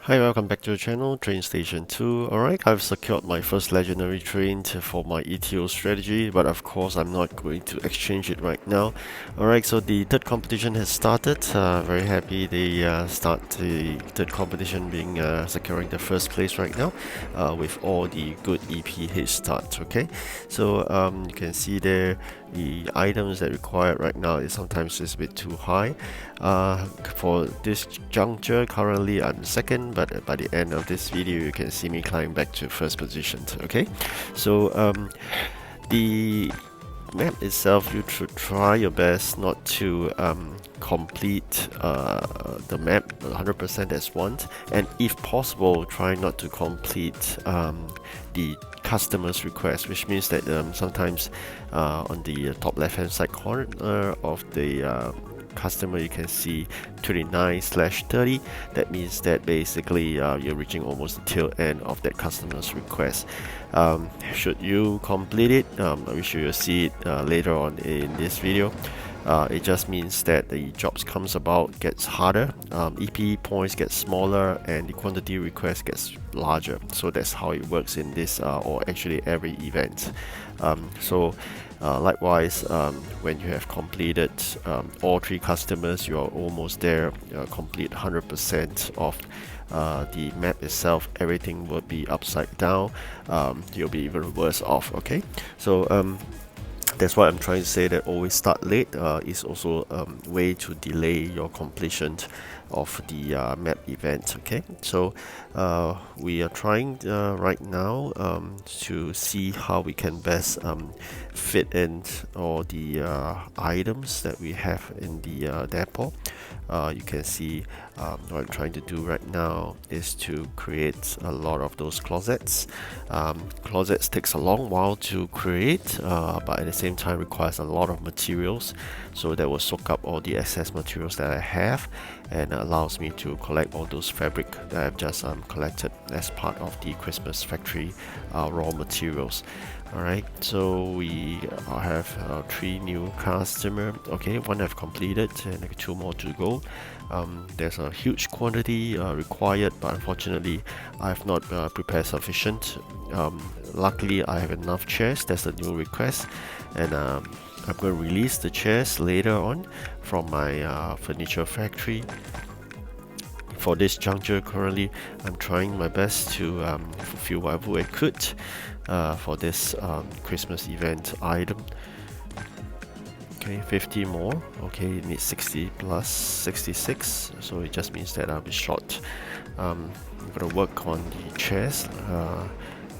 Hi, welcome back to the channel, TrainStation 2. Alright, I've secured my first legendary train for my ETO strategy, but of course I'm not going to exchange it right now. Alright, so the third competition has started. Very happy they start the third competition being securing the first place right now with all the good EP head starts, okay? So you can see there the items that required right now is sometimes just a bit too high. For this juncture, currently I'm second, but by the end of this video you can see me climb back to first position. Okay, so the map itself, you should try your best not to complete the map 100% as once, and if possible try not to complete the customer's request, which means that sometimes on the top left hand side corner of the customer you can see 29/30. That means that basically you're reaching almost the tail end of that customer's request. Should you complete it, I'm sure you'll see it later on in this video. It just means that the jobs comes about gets harder, EP points get smaller, and the quantity request gets larger. So that's how it works in this or actually every event. Likewise, when you have completed all three customers, you are almost there, complete 100% of the map itself, everything will be upside down. You'll be even worse off. Okay, so that's why I'm trying to say that always start late is also a way to delay your completion of the map event. Okay, so we are trying right now to see how we can best fit in all the items that we have in the depot. You can see what I'm trying to do right now is to create a lot of those closets. Closets takes a long while to create, but at the same time requires a lot of materials, so that will soak up all the excess materials that I have, and allows me to collect all those fabric that I've just collected as part of the Christmas factory raw materials. Alright, so we have 3 new customer. Okay, one I've completed and 2 more to go. There's a huge quantity required, but unfortunately I've not prepared sufficient. Luckily I have enough chairs. That's a new request, and I'm going to release the chairs later on from my furniture factory. For this juncture, currently I'm trying my best to fulfill whatever I could for this Christmas event item. Okay, 50 more. Okay, it needs 60 plus 66, so it just means that I'll be short. I'm gonna work on the chairs,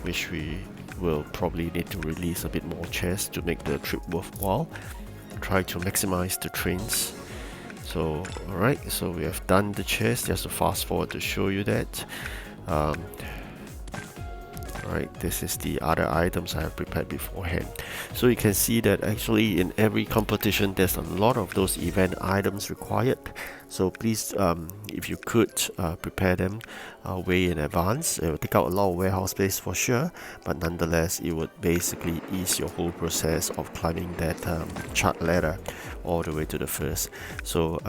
which we will probably need to release a bit more chairs to make the trip worthwhile. Try to maximize the trains. So alright, so we have done the chairs. Just to fast forward to show you that. Alright, this is the other items I have prepared beforehand. So you can see that actually in every competition there's a lot of those event items required. So please, if you could prepare them way in advance. It will take out a lot of warehouse space for sure, but nonetheless it would basically ease your whole process of climbing that chart ladder all the way to the first. So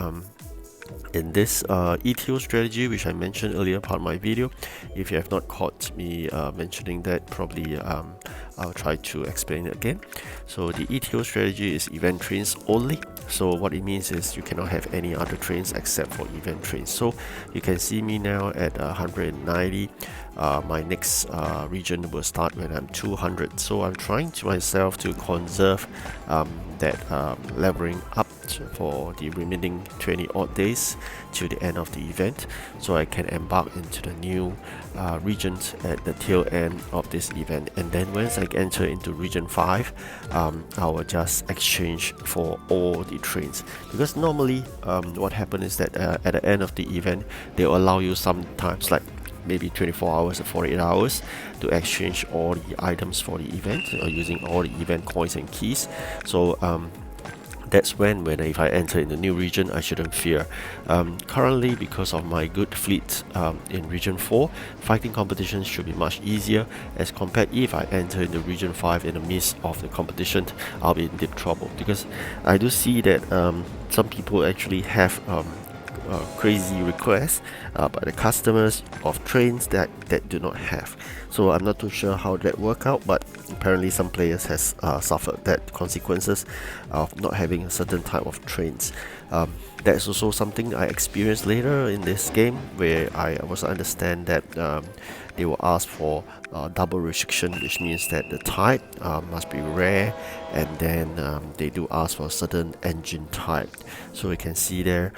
in this ETO strategy, which I mentioned earlier part of my video, if you have not caught me mentioning that, probably I'll try to explain it again. So the ETO strategy is event trains only. So what it means is you cannot have any other trains except for event trains. So you can see me now at 190. My next region will start when I'm 200. So I'm trying to myself to conserve that leveling up for the remaining 20 odd days to the end of the event, so I can embark into the new regions at the tail end of this event. And then once I enter into region 5, I will just exchange for all the trains, because normally what happens is that at the end of the event they will allow you sometimes like maybe 24 hours or 48 hours to exchange all the items for the event using all the event coins and keys. So that's when if I enter in the new region, I shouldn't fear. Currently, because of my good fleet in region 4, fighting competitions should be much easier as compared if I enter into region 5 in the midst of the competition. I'll be in deep trouble, because I do see that some people actually have crazy requests by the customers of trains that do not have. So I'm not too sure how that work out, but apparently some players has suffered that consequences of not having a certain type of trains. That's also something I experienced later in this game, where I also understand that they will ask for double restriction, which means that the type must be rare, and then they do ask for a certain engine type. So you can see there,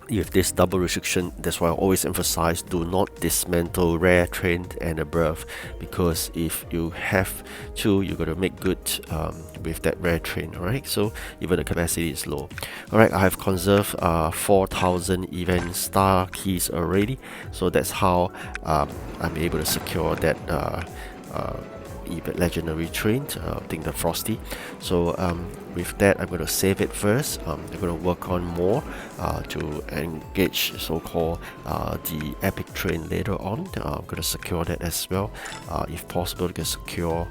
if this double restriction, that's why I always emphasize, do not dismantle rare train and above, because if you have to, you're going to make good with that rare train. Alright, so even the capacity is low. Alright, I have conserved 4,000 event star keys already, so that's how I'm able to secure that even legendary train, I think the Frosty. So with that, I'm going to save it first. I'm going to work on more to engage so-called the epic train later on. I'm going to secure that as well. If possible, you can secure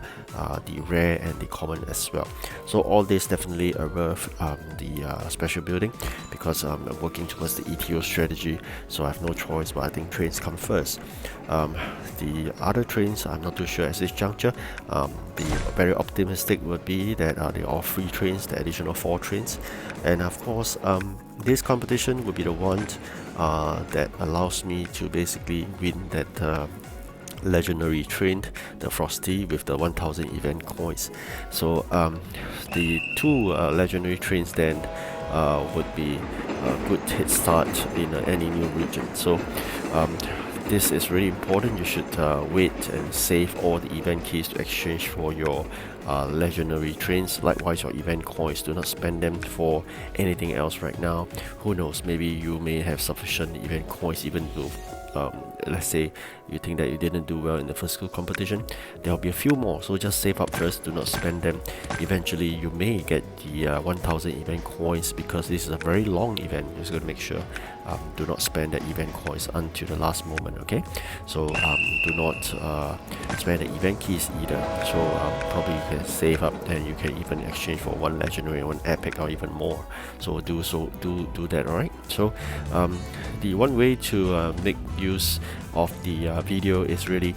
the rare and the common as well. So all this definitely above the special building, because I'm working towards the ETO strategy, so I have no choice, but I think trains come first. The other trains, I'm not too sure at this juncture. The very optimistic would be that they are all free trains, the additional 4 trains, and of course this competition will be the one that allows me to basically win that legendary train, the Frosty, with the 1000 event coins. So the 2 legendary trains then would be a good head start in any new region. So this is really important. You should wait and save all the event keys to exchange for your legendary trains. Likewise, your event coins, do not spend them for anything else right now. Who knows, maybe you may have sufficient event coins, even though let's say you think that you didn't do well in the physical competition, there'll be a few more, so just save up first, do not spend them. Eventually you may get the 1000 event coins, because this is a very long event. Just got to make sure do not spend the event coins until the last moment. Okay, so do not spend the event keys either. So probably you can save up, and you can even exchange for 1 legendary, 1 epic, or even more. So do that. Alright, so the one way to make use of the video is really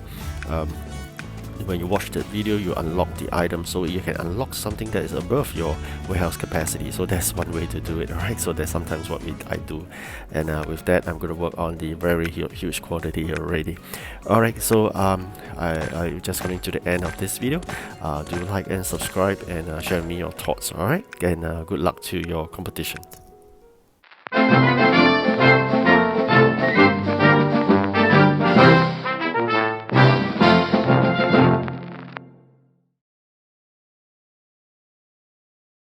when you watch the video, you unlock the item, so you can unlock something that is above your warehouse capacity. So that's one way to do it. Alright, so that's sometimes what I do, and with that I'm going to work on the very huge quantity here already. Alright, so I just coming to the end of this video. Do like and subscribe, and share me your thoughts. Alright, and good luck to your competition.